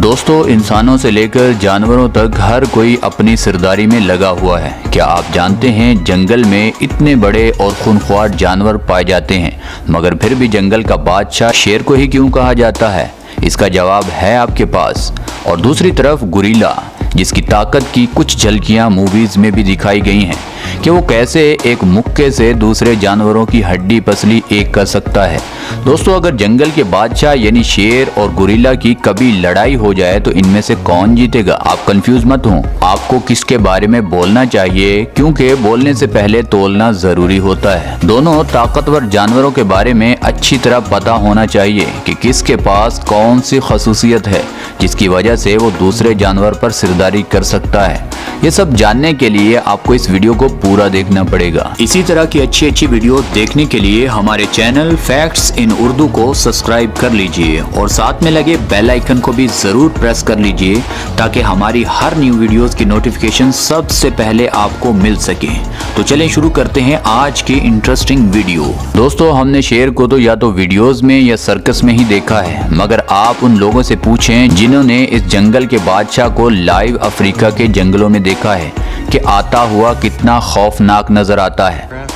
दोस्तों, इंसानों से लेकर जानवरों तक हर कोई अपनी सरदारी में लगा हुआ है। क्या आप जानते हैं जंगल में इतने बड़े और खूंखार जानवर पाए जाते हैं, मगर फिर भी जंगल का बादशाह शेर को ही क्यों कहा जाता है? इसका जवाब है आपके पास। और दूसरी तरफ गोरिल्ला, जिसकी ताकत की कुछ झलकियां मूवीज में भी दिखाई गई हैं कि वो कैसे एक मुक्के से दूसरे जानवरों की हड्डी पसली एक कर सकता है। दोस्तों, अगर जंगल के बादशाह यानी शेर और गोरिल्ला की कभी लड़ाई हो जाए तो इनमें से कौन जीतेगा? आप कंफ्यूज मत हो, आपको किसके बारे में बोलना चाहिए, क्योंकि बोलने से पहले तोलना जरूरी होता है। दोनों ताकतवर जानवरों के बारे में अच्छी तरह पता होना चाहिए कि किसके पास कौन सी खसूसियत है जिसकी वजह से वो दूसरे जानवर पर सिरदारी कर सकता है। ये सब जानने के लिए आपको इस वीडियो को पूरा देखना पड़ेगा। इसी तरह की अच्छी वीडियो देखने के लिए हमारे चैनल फैक्ट्स इन उर्दू को सब्सक्राइब कर लीजिए और साथ में लगे बेल आइकन को भी जरूर प्रेस कर लीजिए ताकि हमारी हर न्यू वीडियोस की नोटिफिकेशन सबसे पहले आपको मिल सके। तो चलें शुरू करते हैं आज की इंटरेस्टिंग वीडियो। दोस्तों, हमने शेर को तो या तो वीडियोस में या सर्कस में ही देखा है, मगर आप उन लोगों से पूछें जिन्होंने इस जंगल के बादशाह को लाइव अफ्रीका के जंगलों में देखा है कि आता हुआ कितना खौफनाक नजर आता है।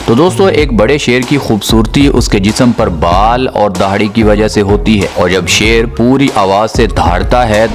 तो दोस्तों, एक बड़े शेर की खूबसूरती उसके जिस्म पर बाल और दाढ़ी की वजह से होती है, और जब शेर पूरी आवाज से दहाड़ता है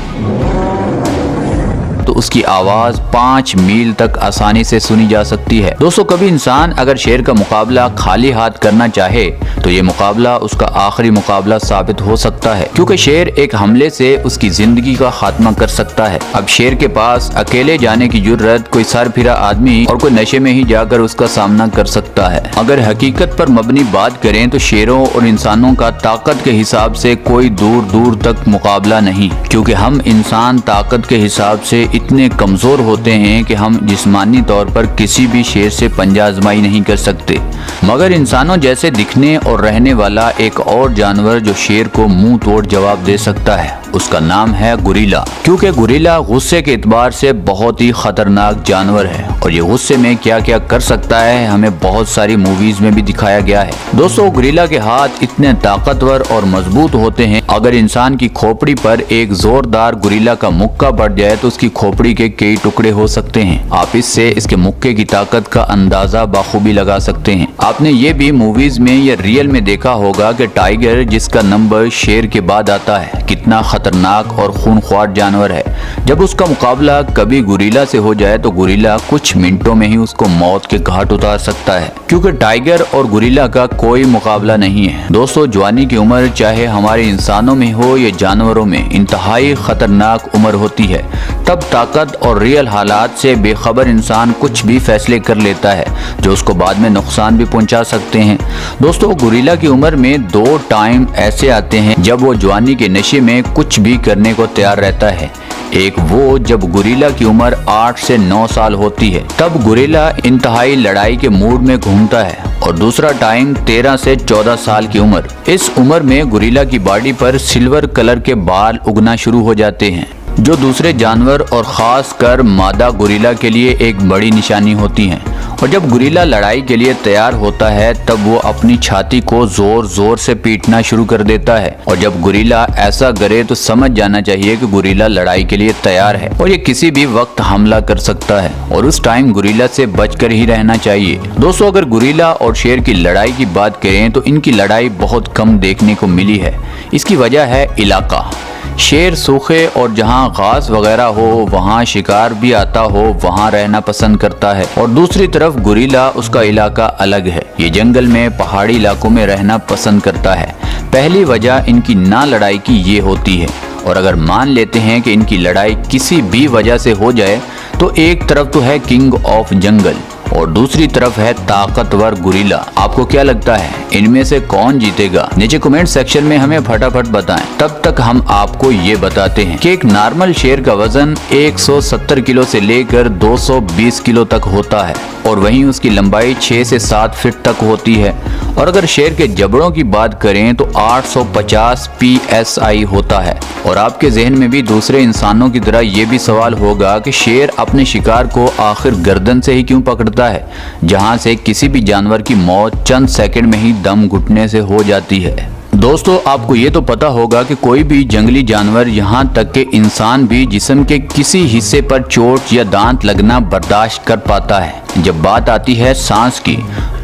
तो उसकी आवाज 5 मील तक आसानी से सुनी जा सकती है। दोस्तों, कभी इंसान अगर शेर का मुकाबला खाली हाथ करना चाहे तो ये मुकाबला उसका आखिरी मुकाबला साबित हो सकता है, क्योंकि शेर एक हमले से उसकी जिंदगी का खात्मा कर सकता है। अब शेर के पास अकेले जाने की जुर्रत कोई सरफिरा आदमी और कोई नशे में ही जाकर उसका सामना कर सकता है। अगर हकीकत पर मबनी बात करें तो शेरों और इंसानों का ताकत के हिसाब से कोई दूर दूर तक मुकाबला नहीं, क्योंकि हम इंसान ताकत के हिसाब से इतने कमजोर होते हैं कि हम जिस्मानी तौर पर किसी भी शेर से पंजा आजमाई नहीं कर सकते। मगर इंसानों जैसे दिखने और रहने वाला एक और जानवर जो शेर को मुंह तोड़ जवाब दे सकता है, उसका नाम है गोरिल्ला। क्योंकि गोरिल्ला गुस्से के एतबार से बहुत ही खतरनाक जानवर है और ये गुस्से में क्या क्या कर सकता है हमें बहुत सारी मूवीज में भी दिखाया गया है। दोस्तों, गोरिल्ला के हाथ इतने ताकतवर और मजबूत होते हैं, अगर इंसान की खोपड़ी पर एक जोरदार गोरिल्ला का मुक्का पड़ जाए तो उसकी खोपड़ी के कई टुकड़े हो सकते हैं। आप इससे इसके मुक्के की ताकत का अंदाजा बाखूबी लगा सकते हैं। आपने ये भी मूवीज में या रियल में देखा होगा कि टाइगर, जिसका नंबर शेर के बाद आता है, कितना खतरनाक और खूंखार जानवर है। जब उसका मुकाबला कभी गोरिल्ला से हो जाए तो गोरिल्ला कुछ मिनटों में ही उसको मौत के घाट उतार सकता है, क्योंकि टाइगर और गोरिल्ला का कोई मुकाबला नहीं है। दोस्तों, जवानी की उम्र चाहे हमारे इंसानों में हो या जानवरों में इंतहाई खतरनाक उम्र होती है। तब ताकत और रियल हालात से बेखबर इंसान कुछ भी फैसले कर लेता है जो उसको बाद में नुकसान भी पहुंचा सकते हैं। दोस्तों, गोरिल्ला की उम्र में 2 टाइम ऐसे आते हैं जब वो जवानी के नशे में कुछ भी करने को तैयार रहता है। एक वो जब गोरिल्ला की उम्र 8 से 9 साल होती है, तब गोरिल्ला इंतहाई लड़ाई के मूड में घूमता है, और दूसरा टाइम 13 से 14 साल की उम्र। इस उम्र में गोरिल्ला की बॉडी पर सिल्वर कलर के बाल उगना शुरू हो जाते हैं, जो दूसरे जानवर और खास कर मादा गोरिल्ला के लिए एक बड़ी निशानी होती हैं। और जब गोरिल्ला लड़ाई के लिए तैयार होता है तब वो अपनी छाती को जोर जोर से पीटना शुरू कर देता है, और जब गोरिल्ला ऐसा करे तो समझ जाना चाहिए कि गोरिल्ला लड़ाई के लिए तैयार है और ये किसी भी वक्त हमला कर सकता है, और उस टाइम गोरिल्ला से बचकर ही रहना चाहिए। दोस्तों, अगर गोरिल्ला और शेर की लड़ाई की बात करें तो इनकी लड़ाई बहुत कम देखने को मिली है। इसकी वजह है इलाका। शेर सूखे और जहाँ घास वगैरह हो, वहाँ शिकार भी आता हो, वहाँ रहना पसंद करता है, और दूसरी तरफ गोरिल्ला, उसका इलाका अलग है। ये जंगल में पहाड़ी इलाकों में रहना पसंद करता है। पहली वजह इनकी ना लड़ाई की ये होती है, और अगर मान लेते हैं कि इनकी लड़ाई किसी भी वजह से हो जाए तो एक तरफ तो है किंग ऑफ जंगल और दूसरी तरफ है ताकतवर गोरिल्ला। आपको क्या लगता है, इनमें से कौन जीतेगा? नीचे कमेंट सेक्शन में हमें फटाफट बताएं। तब तक हम आपको ये बताते हैं कि एक नॉर्मल शेर का वजन 170 किलो से लेकर 220 किलो तक होता है, और वहीं उसकी लंबाई 6 से 7 फीट तक होती है। और अगर शेर के जबड़ों की बात करें तो 850 PSI होता है। और आपके जहन में भी दूसरे इंसानों की तरह ये भी सवाल होगा कि शेर अपने शिकार को आखिर गर्दन से ही क्यों पकड़ता गुजरता है, जहां से किसी भी जानवर की मौत चंद सेकंड में ही दम घुटने से हो जाती है। दोस्तों, आपको ये तो पता होगा कि कोई भी जंगली जानवर, यहाँ तक कि इंसान भी जिस्म के किसी हिस्से पर चोट या दांत लगना बर्दाश्त कर पाता है। जब बात आती है सांस की,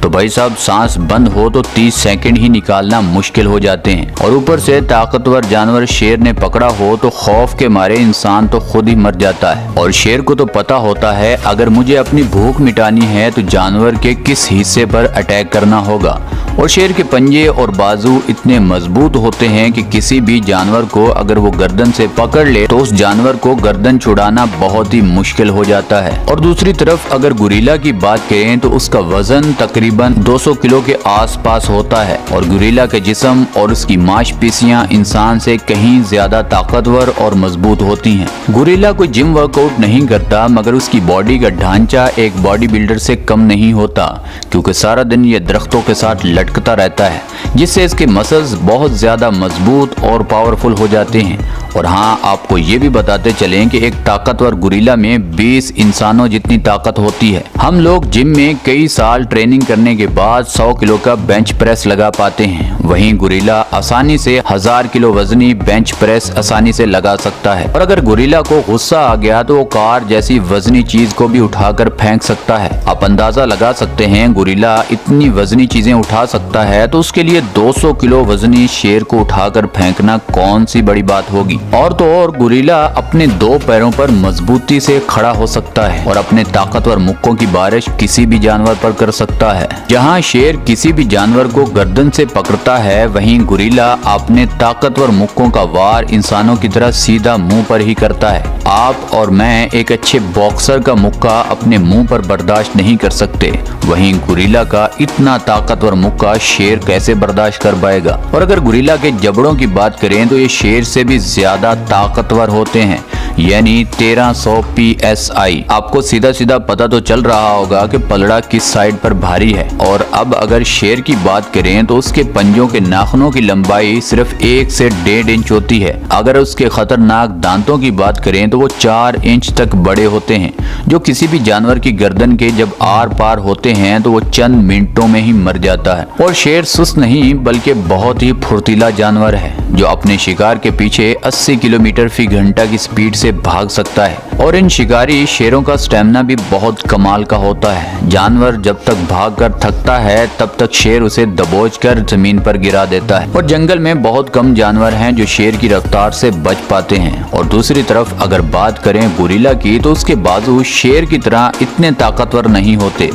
तो भाई साहब सांस बंद हो तो 30 सेकंड ही निकालना मुश्किल हो जाते हैं, और ऊपर से ताकतवर जानवर शेर ने पकड़ा हो तो खौफ के मारे इंसान तो खुद ही मर जाता है। और शेर को तो पता होता है अगर मुझे अपनी भूख मिटानी है तो जानवर के किस हिस्से पर अटैक करना होगा। और शेर के पंजे और बाजू इतने मजबूत होते हैं कि किसी भी जानवर को अगर वो गर्दन से पकड़ ले तो उस जानवर को गर्दन छुड़ाना बहुत ही मुश्किल हो जाता है। और दूसरी तरफ अगर गोरिल्ला की बात करें तो उसका वजन तकरीबन 200 किलो के आसपास होता है, और गोरिल्ला के जिस्म और उसकी मांसपेशियां इंसान से कहीं ज्यादा ताकतवर और मजबूत होती हैं। गोरिल्ला कोई जिम वर्कआउट नहीं करता, मगर उसकी बॉडी का ढांचा एक बॉडी बिल्डर से कम नहीं होता, क्योंकि सारा दिन ये दरख्तों के साथ लटकता रहता है, जिससे इसके मसल्स बहुत ज्यादा मजबूत और पावरफुल हो जाते हैं। और हाँ, आपको ये भी बताते चलें कि एक ताकतवर गोरिल्ला में 20 इंसानों जितनी ताकत होती है। हम लोग जिम में कई साल ट्रेनिंग करने के बाद 100 किलो का बेंच प्रेस लगा पाते हैं, वहीं गोरिल्ला आसानी से 1000 किलो वजनी बेंच प्रेस आसानी से लगा सकता है। और अगर गोरिल्ला को गुस्सा आ गया तो वो कार जैसी वजनी चीज को भी उठाकर फेंक सकता है। आप अंदाजा लगा सकते हैं गोरिल्ला इतनी वजनी चीजें उठा सकता है, तो उसके लिए 200 किलो वजनी शेर को उठाकर फेंकना कौन सी बड़ी बात होगी। और तो और गोरिल्ला अपने 2 पैरों पर मजबूती से खड़ा हो सकता है और अपने ताकतवर मुक्कों की बारिश किसी भी जानवर पर कर सकता है। जहां शेर किसी भी जानवर को गर्दन से पकड़ता है, वहीं गोरिल्ला अपने ताकतवर मुक्कों का वार इंसानों की तरह सीधा मुंह पर ही करता है। आप और मैं एक अच्छे बॉक्सर का मुक्का अपने मुंह पर बर्दाश्त नहीं कर सकते, वहीं गोरिल्ला का इतना ताकतवर मुक्का शेर कैसे बर्दाश्त कर पाएगा। और अगर गोरिल्ला के जबड़ों की बात करें तो ये शेर से भी ज्यादा ताकतवर होते हैं, यानी 1300 PSI। आपको सीधा सीधा पता तो चल रहा होगा कि पलड़ा किस साइड पर भारी है। और अब अगर शेर की बात करें तो उसके पंजों के नाखूनों की लंबाई सिर्फ 1 से 1.5 इंच होती है। अगर उसके खतरनाक दांतों की बात करें तो वो 4 इंच तक बड़े होते हैं, जो किसी भी जानवर की गर्दन के जब आर पार होते हैं तो वो चंद मिनटों में ही मर जाता है। और शेर सुस्त नहीं बल्कि बहुत ही फुर्तीला जानवर है, जो अपने शिकार के पीछे 80 किलोमीटर फी घंटा की स्पीड से भाग सकता है। और इन शिकारी शेरों का स्टेमिना भी बहुत कमाल का होता है। जानवर जब तक भागकर थकता है तब तक शेर उसे दबोचकर जमीन पर गिरा देता है। और जंगल में बहुत कम जानवर हैं जो शेर की रफ्तार से बच पाते हैं। और दूसरी तरफ अगर बात करें गोरिल्ला की, तो उसके बाजू शेर की तरह इतने ताकतवर नहीं होते,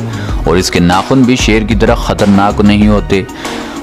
और इसके नाखून भी शेर की तरह खतरनाक नहीं होते,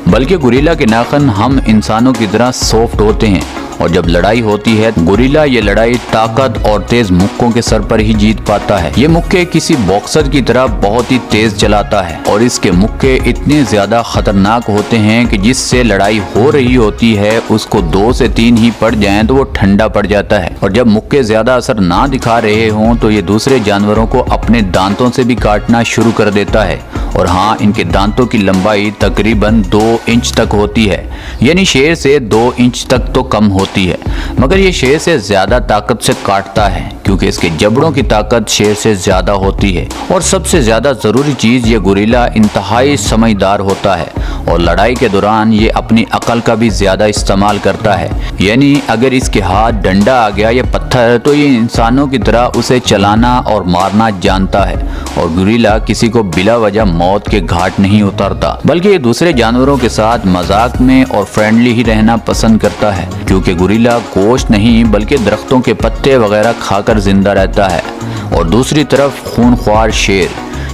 बल्कि गोरिल्ला के नाखून हम इंसानों की तरह सॉफ्ट होते हैं। और जब लड़ाई होती है गोरिल्ला ये लड़ाई ताकत और तेज मुक्कों के सर पर ही जीत पाता है। ये मुक्के किसी बॉक्सर की तरह बहुत ही तेज चलाता है, और इसके मुक्के इतने ज्यादा खतरनाक होते हैं कि जिससे लड़ाई हो रही होती है उसको 2 से 3 ही पड़ जाएं तो वो ठंडा पड़ जाता है। और जब मुक्के ज्यादा असर ना दिखा रहे हों तो ये दूसरे जानवरों को अपने दांतों से भी काटना शुरू कर देता है। और हाँ, इनके दांतों की लंबाई तकरीबन 2 इंच तक होती है, यानी शेर से 2 इंच तक तो कम होती है, मगर ये शेर से ज्यादा ताकत से काटता है क्योंकि इसके जबड़ों की ताकत शेर से ज्यादा होती है। और सबसे ज्यादा जरूरी चीज, ये गोरिल्ला इंतहाई समझदार होता है और लड़ाई के दौरान ये अपनी अकल का भी ज्यादा इस्तेमाल करता है, यानी अगर इसके हाथ डंडा आ गया या पत्थर तो ये इंसानों की तरह उसे चलाना और मारना जानता है। और गोरिल्ला किसी को बिला वजह मौत के घाट नहीं उतारता, बल्कि ये दूसरे जानवरों के साथ मजाक में और फ्रेंडली ही रहना पसंद करता है, क्योंकि गोरिल्ला गोश्त नहीं बल्कि दरख्तों के पत्ते वगैरह खाकर जिंदा रहता है। और दूसरी तरफ खूनख्वार शेर,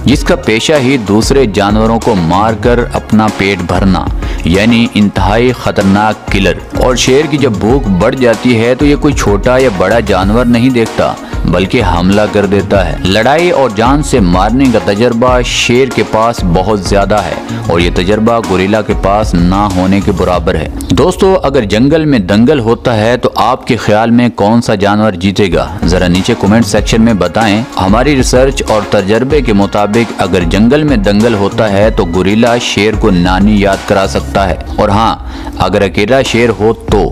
जिसका पेशा ही दूसरे जानवरों को मारकर अपना पेट भरना, यानी इंतहाई खतरनाक किलर। और शेर की जब भूख बढ़ जाती है तो ये कोई छोटा या बड़ा जानवर नहीं देखता, बल्कि हमला कर देता है। लड़ाई और जान से मारने का तजर्बा शेर के पास बहुत ज्यादा है, और ये तजर्बा गोरिल्ला के पास ना होने के बराबर है। दोस्तों, अगर जंगल में दंगल होता है तो आपके ख्याल में कौन सा जानवर जीतेगा? जरा नीचे कमेंट सेक्शन में बताएं। हमारी रिसर्च और तजर्बे के मुताबिक अगर जंगल में दंगल होता है तो गोरिल्ला शेर को नानी याद करा सकता है। और हाँ, अगर अकेला शेर हो तो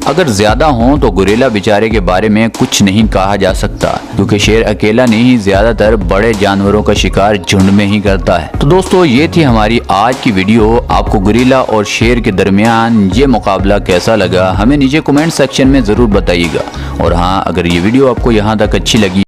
اگر زیادہ ہوں تو گوریلا بیچارے کے بارے میں کچھ نہیں کہا جا سکتا، کیونکہ شیر اکیلا نہیں زیادہ تر بڑے جانوروں کا شکار جھنڈ میں ہی کرتا ہے۔ تو دوستو یہ تھی ہماری آج کی ویڈیو۔ آپ کو گوریلا اور شیر کے درمیان یہ مقابلہ کیسا لگا ہمیں نیچے کمنٹ سیکشن میں ضرور بتائیے گا، اور ہاں اگر یہ ویڈیو آپ کو یہاں تک اچھی لگی